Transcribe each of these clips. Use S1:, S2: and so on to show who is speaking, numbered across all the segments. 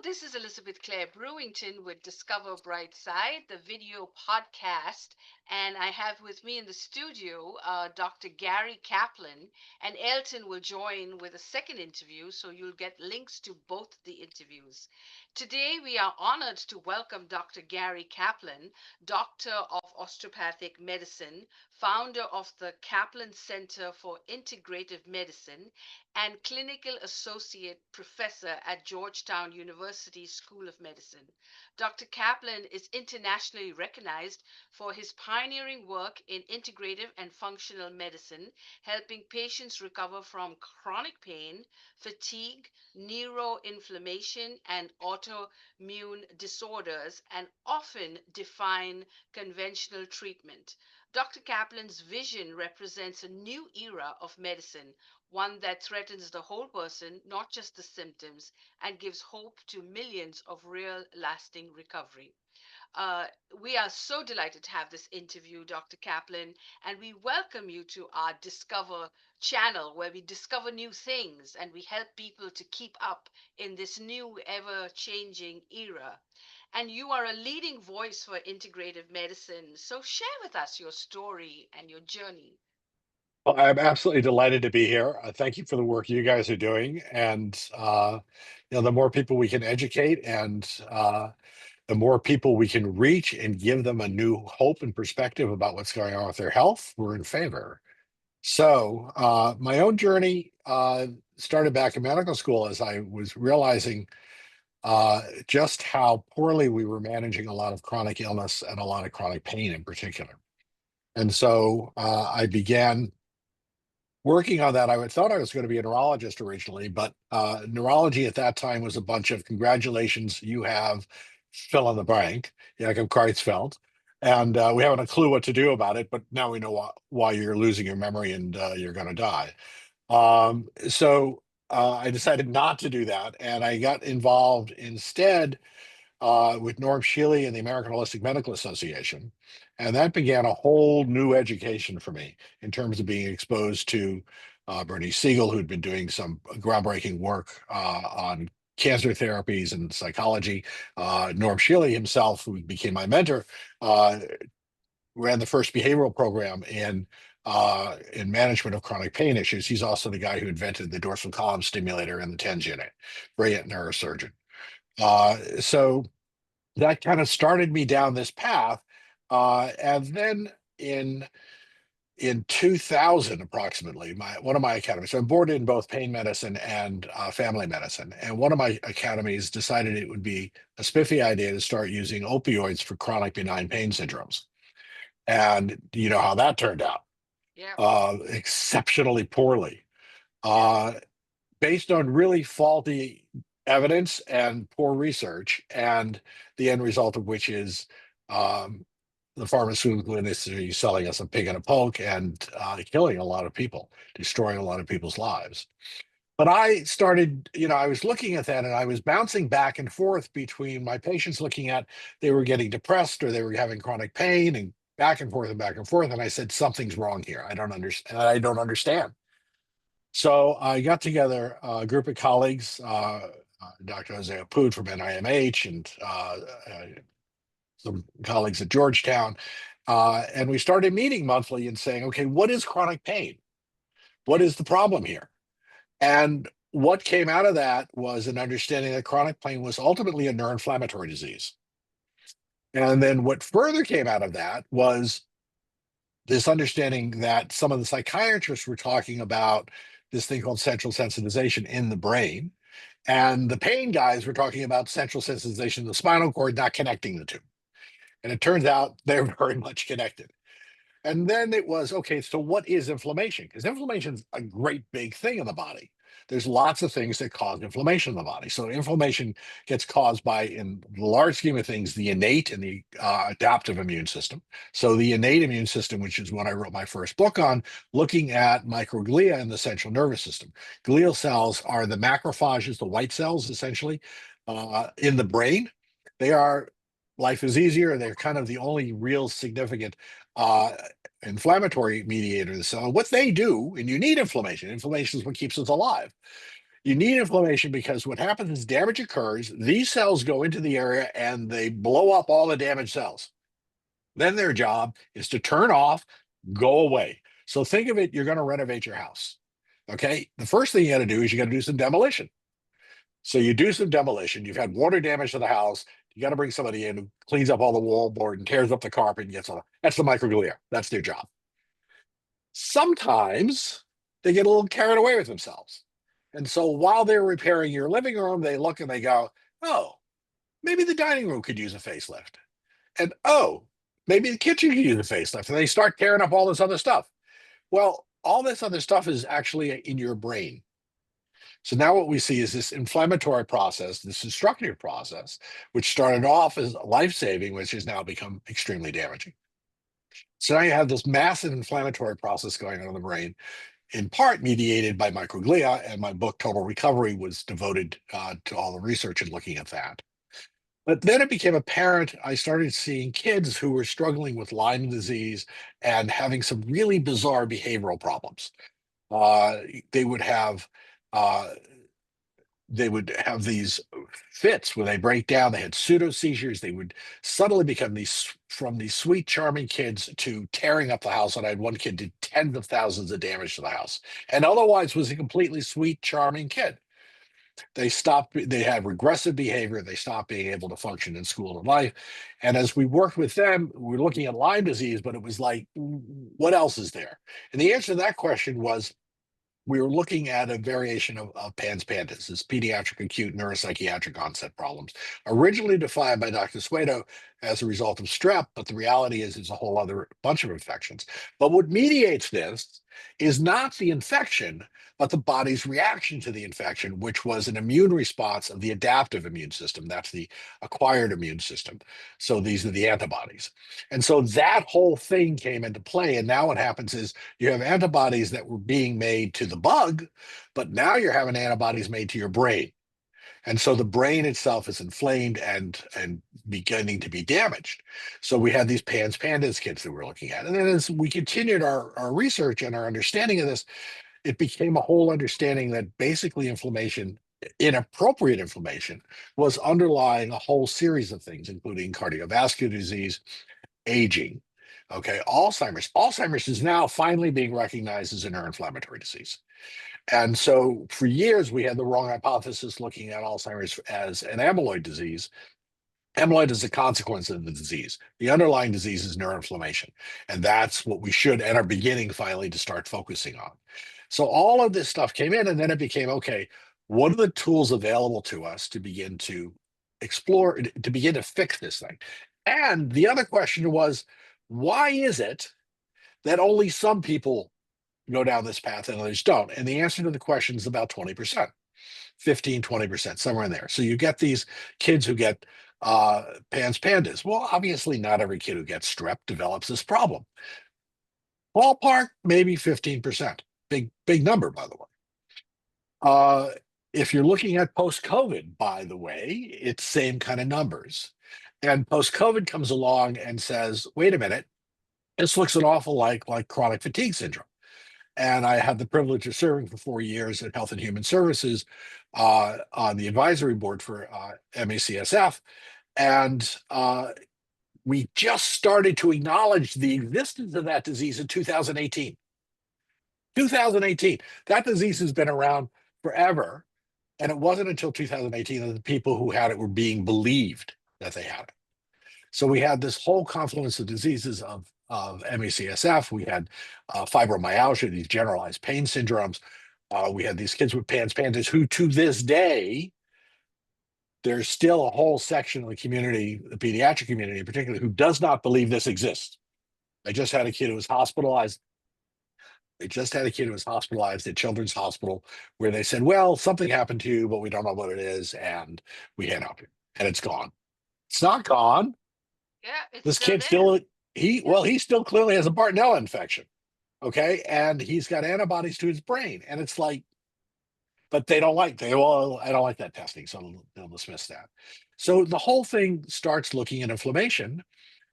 S1: This is Elizabeth Clare Brewington with Discover Brightside, the video podcast. And I have with me in the studio Dr. Gary Kaplan, and Elton will join with a second interview, so you'll get links to both the interviews. Today, we are honored to welcome Dr. Gary Kaplan, Doctor of Osteopathic Medicine, founder of the Kaplan Center for Integrative Medicine, and clinical associate professor at Georgetown University School of Medicine. Dr. Kaplan is internationally recognized for his pioneering work in integrative and functional medicine, helping patients recover from chronic pain, fatigue, neuroinflammation, and autoimmune disorders, and often define conventional treatment. Dr. Kaplan's vision represents a new era of medicine, one that threatens the whole person, not just the symptoms, and gives hope to millions of real lasting recovery. Uh, we are so delighted to have this interview, Dr. Kaplan, and we welcome you to our Discover channel where we discover new things and we help people to keep up in this new, ever changing era. And you are a leading voice for integrative medicine. So share with us your story and your journey.
S2: Well, I'm absolutely delighted to be here. Thank you for the work you guys are doing, and the more people we can educate, and the more people we can reach and give them a new hope and perspective about what's going on with their health, we're in favor. So, my own journey started back in medical school as I was realizing just how poorly we were managing a lot of chronic illness and a lot of chronic pain in particular. And so I began working on that. Thought I was going to be a neurologist originally, but neurology at that time was a bunch of congratulations, you have fill in the blank, Jakob Creutzfeldt, and we haven't a clue what to do about it, but now we know why you're losing your memory and you're going to die. So I decided not to do that, and I got involved instead with Norm Shealy and the American Holistic Medical Association. And that began a whole new education for me in terms of being exposed to Bernie Siegel, who'd been doing some groundbreaking work on cancer therapies and psychology. Norm Shealy himself, who became my mentor, uh, ran the first behavioral program in management of chronic pain issues. He's also the guy who invented the dorsal column stimulator and the TENS unit, brilliant neurosurgeon. So that kind of started me down this path. And then in 2000, approximately, my one of my academies. So I'm board in both pain medicine and family medicine. And one of my academies decided it would be a spiffy idea to start using opioids for chronic benign pain syndromes. And you know how that turned out,
S1: Yeah,
S2: exceptionally poorly.
S1: yeah.
S2: Uh, Based on really faulty evidence and poor research, and the end result of which is um, the pharmaceutical industry selling us a pig in a poke and killing a lot of people, destroying a lot of people's lives. But I started, I was looking at that and I was bouncing back and forth between my patients looking at they were getting depressed or they were having chronic pain and back and forth and back and forth. And I said, something's wrong here. I don't understand. I don't understand. So I got together a group of colleagues, Dr. Jose Apud from NIMH and some colleagues at Georgetown, and we started meeting monthly and saying, okay, what is chronic pain? What
S1: Yeah.
S2: is the problem here? And what came out of that was an understanding that chronic pain was ultimately a neuroinflammatory disease. And then what further came out of that was this understanding that some of the psychiatrists were talking about this thing called central sensitization in the brain. And the pain guys were talking about central sensitization in the spinal cord, not connecting the two. And it turns out they're very much connected. And then it was okay, so what is inflammation? Because inflammation is a great big thing in the body. There's lots of things that cause inflammation in the body. So inflammation gets caused by, in the large scheme of things, the innate and the adaptive immune system. So the innate immune system, which is what I wrote my first book on, looking at microglia in the central nervous system. Glial cells are the macrophages, the white cells, essentially, in the brain. They are life is easier. They're kind of the only real significant uh, inflammatory mediator of the cell. What they do, and you need inflammation. Inflammation is what keeps us alive. You need inflammation because what happens is damage occurs. These cells go into the area and they blow up all the damaged cells. Then their job is to turn off, go away. So think of it, you're going to renovate your house. Okay. The first thing you got to do is you got to do some demolition. So you do some demolition. You've had water damage to the house. You got to bring somebody in who cleans up all the wallboard and tears up the carpet and gets all that. That's the microglia. That's their job. Sometimes they get a little carried away with themselves. And so while they're repairing your living room, they look and they go, oh, maybe the dining room could use a facelift. And oh, maybe the kitchen could use a facelift. And they start tearing up all this other stuff. Well, all this other stuff is actually in your brain. So now what we see is this inflammatory process, this destructive process, which started off as life-saving, which has now become extremely damaging. So now you have this massive inflammatory process going on in the brain, in part mediated by microglia, and my book Total Recovery was devoted to all the research and looking at that. But then it became apparent, I started seeing kids who were struggling with Lyme disease and having some really bizarre behavioral problems. Uh, they would have uh, they would have these fits where they break down. They had pseudo seizures. They would suddenly become these from these sweet, charming kids to tearing up the house. And I had one kid did tens of thousands of damage to the house, and otherwise was a completely sweet, charming kid. They stopped. They had regressive behavior. They stopped being able to function in school and life. And as we worked with them, we were looking at Lyme disease, but it was like, what else is there? And the answer to that question was we were looking at a variation of PANS pandas, this pediatric acute neuropsychiatric onset problems, originally defined by Dr. Suedo as a result of strep, but the reality is it's a whole other bunch of infections. But what mediates this is not the infection, but the body's reaction to the infection, which was an immune response of the adaptive immune system. That's the acquired immune system. So these are the antibodies. And so that whole thing came into play. And now what happens is you have antibodies that were being made to the bug, but now you're having antibodies made to your brain. And so the brain itself is inflamed and beginning to be damaged. So we had these PANS pandas kids that we're looking at. And then as we continued our research and our understanding of this, it became a whole understanding that basically inflammation, inappropriate inflammation, was underlying a whole series of things, including cardiovascular disease, aging. Okay, Alzheimer's. Alzheimer's is now finally being recognized as a neuroinflammatory disease. And so for years, we had the wrong hypothesis looking at Alzheimer's as an amyloid disease. Amyloid is a consequence of the disease. The underlying disease is neuroinflammation. And that's what we should and are beginning finally to start focusing on. So all of this stuff came in, and then it became okay, what are the tools available to us to begin to explore, to begin to fix this thing? And the other question was, why is it that only some people go down this path and others don't? And the answer to the question is about 20%, 15, 20%, somewhere in there. So you get these kids who get PANS pandas. Well, obviously, not every kid who gets strep develops this problem. Ballpark, maybe 15%. Big number, by the way. Uh, if you're looking at post-COVID, by the way, it's same kind of numbers. And post-COVID comes along and says, wait a minute, this looks an awful like chronic fatigue syndrome. And I had the privilege of serving for 4 years at Health and Human Services on the advisory board for MACSF. And we just started to acknowledge the existence of that disease in 2018. 2018. That disease has been around forever. And it wasn't until 2018 that the people who had it were being believed that they had it. So we had this whole confluence of diseases of MACSF. We had fibromyalgia, these generalized pain syndromes. We had these kids with PANS pandas who, to this day, there's still a whole section of the community, the pediatric community in particular, who does not believe this exists. I just had a kid who was hospitalized. They just had a kid who was hospitalized at Children's Hospital where they said, well, something happened to you, but we don't know what it is. And we can't help you. And it's gone. It's not gone.
S1: Yeah, it's
S2: This
S1: still
S2: kid
S1: there.
S2: still, he still clearly has a Bartonella infection. Okay. And he's got antibodies to his brain. And it's like, but well, I don't like that testing. So they'll dismiss that. So the whole thing starts looking at inflammation.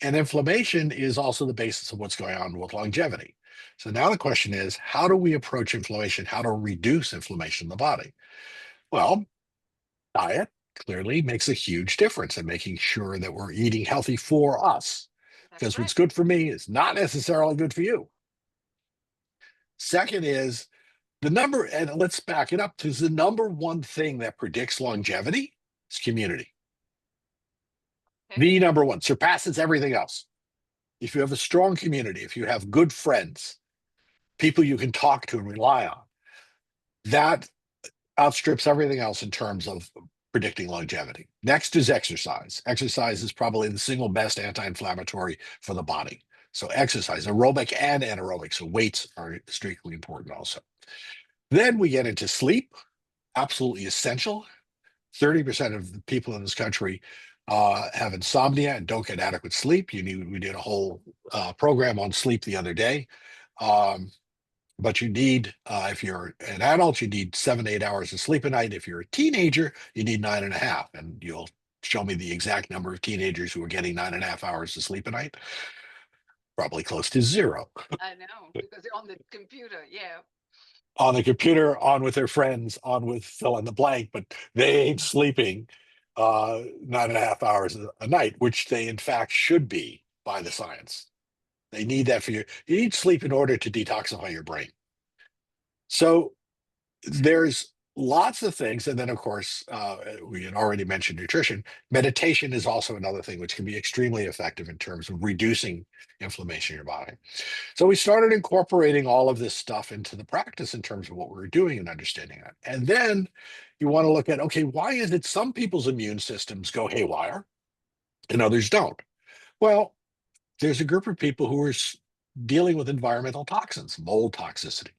S2: And inflammation is also the basis of what's going on with longevity. So now the question is, how do we approach inflammation? How to reduce inflammation in the body? Well, diet clearly makes a huge difference in making sure that we're eating healthy for us.
S1: That's
S2: Because
S1: right.
S2: what's good for me is not necessarily good for you. Second is the number, and let's back it up to the number one thing that predicts longevity is community.
S1: Okay.
S2: The number one surpasses everything else. If you have a strong community, if you have good friends, people you can talk to and rely on, that outstrips everything else in terms of predicting longevity. Next is exercise. Exercise is probably the single best anti-inflammatory for the body. So exercise, aerobic and anaerobic. So weights are extremely important also. Then we get into sleep, absolutely essential. 30% of the people in this country have insomnia and don't get adequate sleep. We did a whole program on sleep the other day. Um, but you need, if you're an adult, you need 7 to 8 hours of sleep a night. If you're a teenager, you need 9.5. And you'll show me the exact number of teenagers who are getting 9.5 hours of sleep a night. Probably close to zero.
S1: I know because they're on the computer. Yeah.
S2: On the computer, on with their friends, on with fill in the blank, but they ain't sleeping 9.5 hours a night, which they in fact should be by the science. They need that for you need sleep in order to detoxify your brain. So there's lots of things. And then, of course, we had already mentioned nutrition. Meditation is also another thing which can be extremely effective in terms of reducing inflammation in your body. So we started incorporating all of this stuff into the practice in terms of what we were doing and understanding it. And then you want to look at, okay, why is it some people's immune systems go haywire and others don't? Well, there's a group of people who are dealing with environmental toxins, mold toxicity,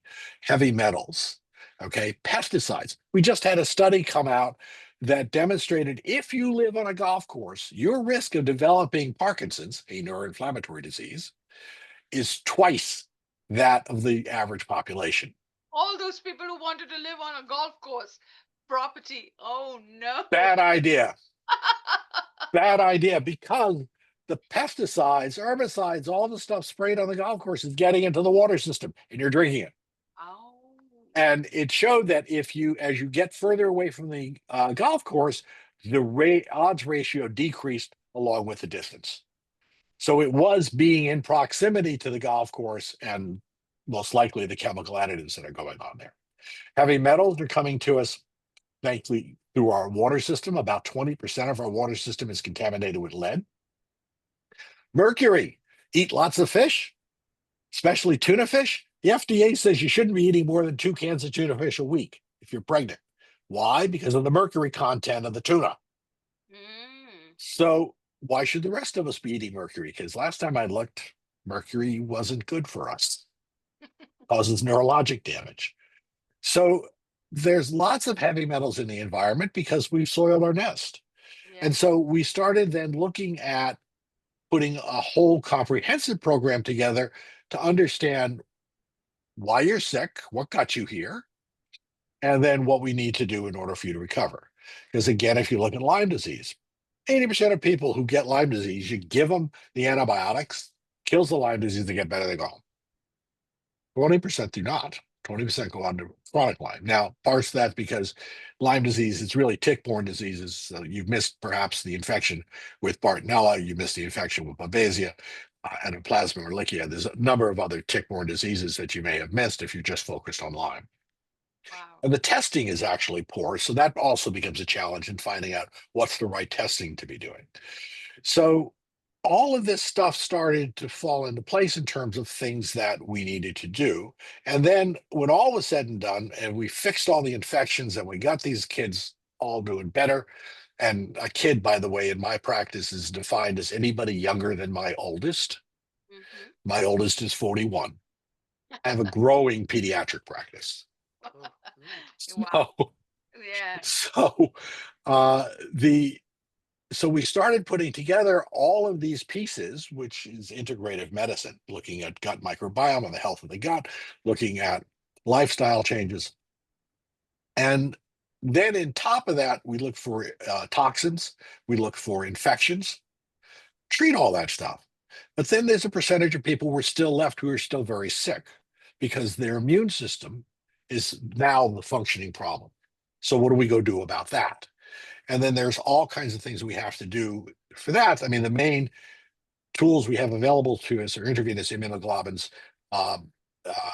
S2: heavy metals, okay, pesticides. We just had a study come out that demonstrated if you live on a golf course, your risk of developing Parkinson's, a neuroinflammatory disease, is twice that of the average population.
S1: All those people who wanted to live on a golf course property. Oh no.
S2: Bad idea. Bad idea because the pesticides, herbicides, all the stuff sprayed on the golf course is getting into the water system and you're drinking it.
S1: Oh.
S2: And it showed that if you, as you get further away from the golf course, the odds ratio decreased along with the distance. So it was being in proximity to the golf course and most likely the chemical additives that are going on there. Heavy metals are coming to us, thankfully, through our water system. About 20% of our water system is contaminated with lead. Mercury, eat lots of fish, especially tuna fish. The FDA says you shouldn't be eating more than 2 cans of tuna fish a week if you're pregnant. Why? Because of the mercury content of the tuna.
S1: Mm.
S2: So why should the rest of us be eating mercury? Because last time I looked, mercury wasn't good for us. Causes neurologic damage. So there's lots of heavy metals in the environment because we've soiled our nest.
S1: Yeah.
S2: And so we started then looking at putting a whole comprehensive program together to understand why you're sick, what got you here, and then what we need to do in order for you to recover. Because again, if you look at Lyme disease, 80% of people who get Lyme disease, you give them the antibiotics, kills the Lyme disease, they get better, they go home. 20% do not. 20% go on to chronic Lyme. Now, parts of that because Lyme disease is really tick-borne diseases. So you've missed perhaps the infection with Bartonella, you missed the infection with Babesia, and Plasma ehrlichia. There's a number of other tick-borne diseases that you may have missed if you're just focused on Lyme.
S1: Wow.
S2: And the testing is actually poor, so that also becomes a challenge in finding out what's the right testing to be doing. So all of this stuff started to fall into place in terms of things that we needed to do. And then when all was said and done, and we fixed all the infections and we got these kids all doing better. And a kid, by the way, in my practice is defined as anybody younger than my oldest.
S1: Mm-hmm.
S2: My oldest is 41. I have a growing pediatric practice.
S1: Wow.
S2: So,
S1: Yeah.
S2: so uh, the so we started putting together all of these pieces, which is integrative medicine, looking at gut microbiome and the health of the gut, looking at lifestyle changes. And then in top of that, we look for toxins, we look for infections, treat all that stuff. But then there's a percentage of people who are still left who are still very sick because their immune system is now the functioning problem. So what do we go do about that? And then there's all kinds of things we have to do for that. I mean, the main tools we have available to us are intravenous immunoglobulins, um, uh,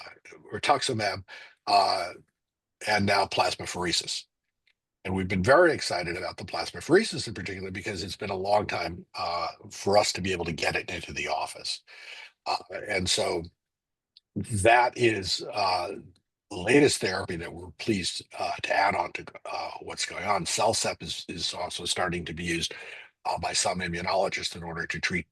S2: rituximab, uh, and now plasmapheresis. And we've been very excited about the plasmapheresis in particular because it's been a long time for us to be able to get it into the office. And so that is the latest therapy that we're pleased to add on to what's going on. CellCep is also starting to be used by some immunologists in order to treat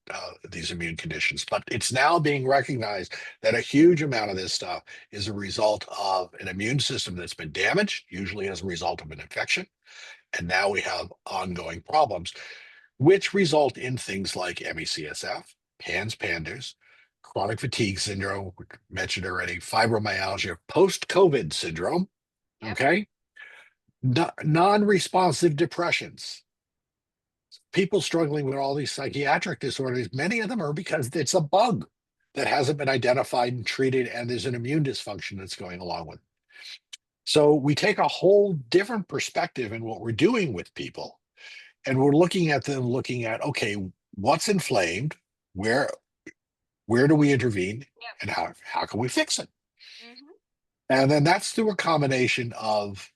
S2: these immune conditions. But it's now being recognized that a huge amount of this stuff is a result of an immune system that's been damaged, usually as a result of an infection. And now we have ongoing problems, which result in things like ME/CSF, PANS, chronic fatigue syndrome, we mentioned already, fibromyalgia, post-COVID syndrome,
S1: Yep.
S2: okay? Non-responsive depressions, people struggling with all these psychiatric disorders, many of them are because it's a bug that hasn't been identified and treated, and there's an immune dysfunction that's going along with it. So we take a whole different perspective in what we're doing with people, and we're looking at them, looking at, okay, what's inflamed, where where do we intervene,
S1: Yep.
S2: and how can we fix it?
S1: Hmm.
S2: And then that's through a combination of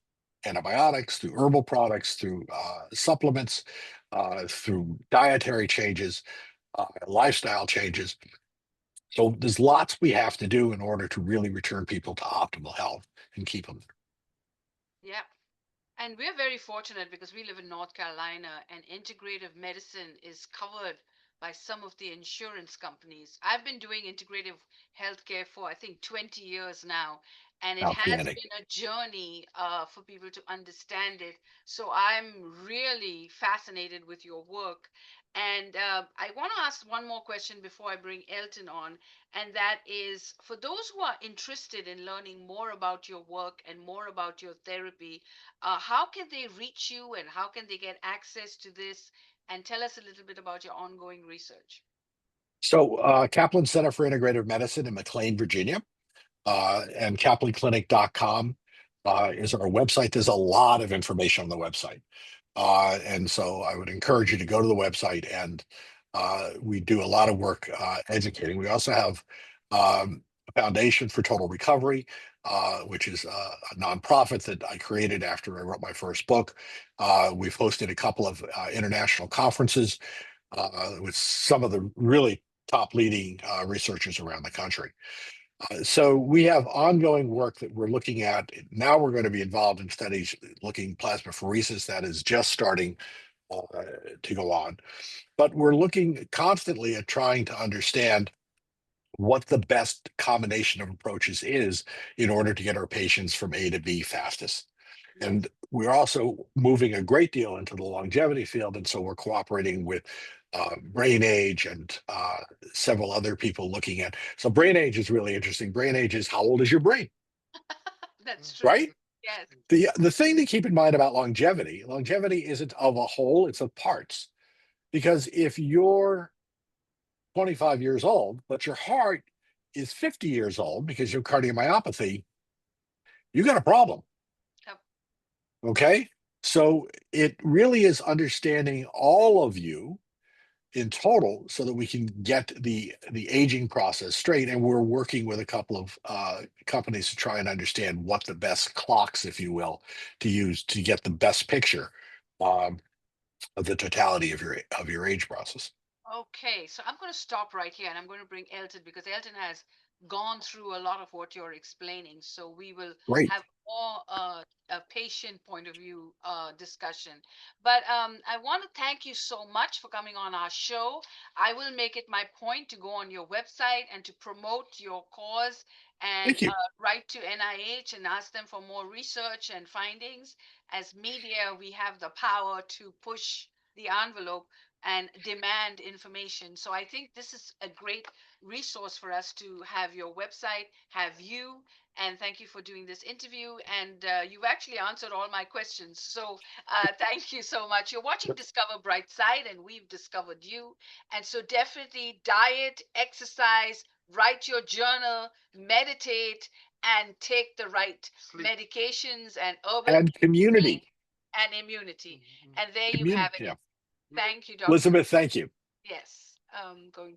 S2: antibiotics, through herbal products, through supplements, through dietary changes, lifestyle changes. So there's lots we have to do in order to really return people to optimal health and keep them.
S1: Yep. And we're very fortunate because we live in North Carolina and integrative medicine is covered by some of the insurance companies. I've been doing integrative healthcare for, I think, 20 years now, and it has
S2: Outstanding.
S1: been a journey for people to understand it. So I'm really fascinated with your work. And I want to ask one more question before I bring Elton on, and that is for those who are interested in learning more about your work and more about your therapy, how can they reach you and how can they get access to this? And tell us a little bit about your ongoing research.
S2: So Kaplan Center for Integrative Medicine in McLean, Virginia, and kaplanclinic.com is our website. There's a lot of information on the website. And so I would encourage you to go to the website, and we do a lot of work educating. We also have a Foundation for Total Recovery, which is a nonprofit that I created after I wrote my first book. We've hosted a couple of international conferences with some of the really top leading researchers around the country. So we have ongoing work that we're looking at. Now we're going to be involved in studies looking plasmapheresis that is just starting uh, to go on. But we're looking constantly at trying to understand what the best combination of approaches is in order to get our patients from A to B fastest.
S1: Yes.
S2: And we're also moving a great deal into the longevity field. And so we're cooperating with Brain Age and several other people looking at. So Brain Age is really interesting. Brain Age is how old is your brain,
S1: That's true.
S2: right?
S1: Yes.
S2: The thing to keep in mind about longevity isn't of a whole, it's of parts. Because if you're 25 years old, but your heart is 50 years old because you have cardiomyopathy, you got a problem.
S1: Yep.
S2: Okay. So it really is understanding all of you in total so that we can get the aging process straight. And we're working with a couple of companies to try and understand what the best clocks, if you will, to use to get the best picture um, of the totality of your age process.
S1: Okay, so I'm going to stop right here and I'm going to bring Elton because Elton has gone through a lot of what you're explaining. So we will
S2: Great.
S1: have more a patient point of view discussion. But I want to thank you so much for coming on our show. I will make it my point to go on your website and to promote your cause and
S2: Thank you.
S1: write to NIH and ask them for more research and findings. As media, we have the power to push the envelope and demand information. So I think this is a great resource for us to have your website, have you, and thank you for doing this interview. And you've actually answered all my questions. So thank you so much. You're watching Discover Brightside, and we've discovered you. And so definitely diet, exercise, write your journal, meditate, and take the right medications and herbal
S2: And
S1: medicine
S2: community.
S1: and immunity. And there you have
S2: Community.
S1: it.
S2: Yeah.
S1: Thank you, Dr.
S2: Elizabeth, thank you.
S1: Yes, going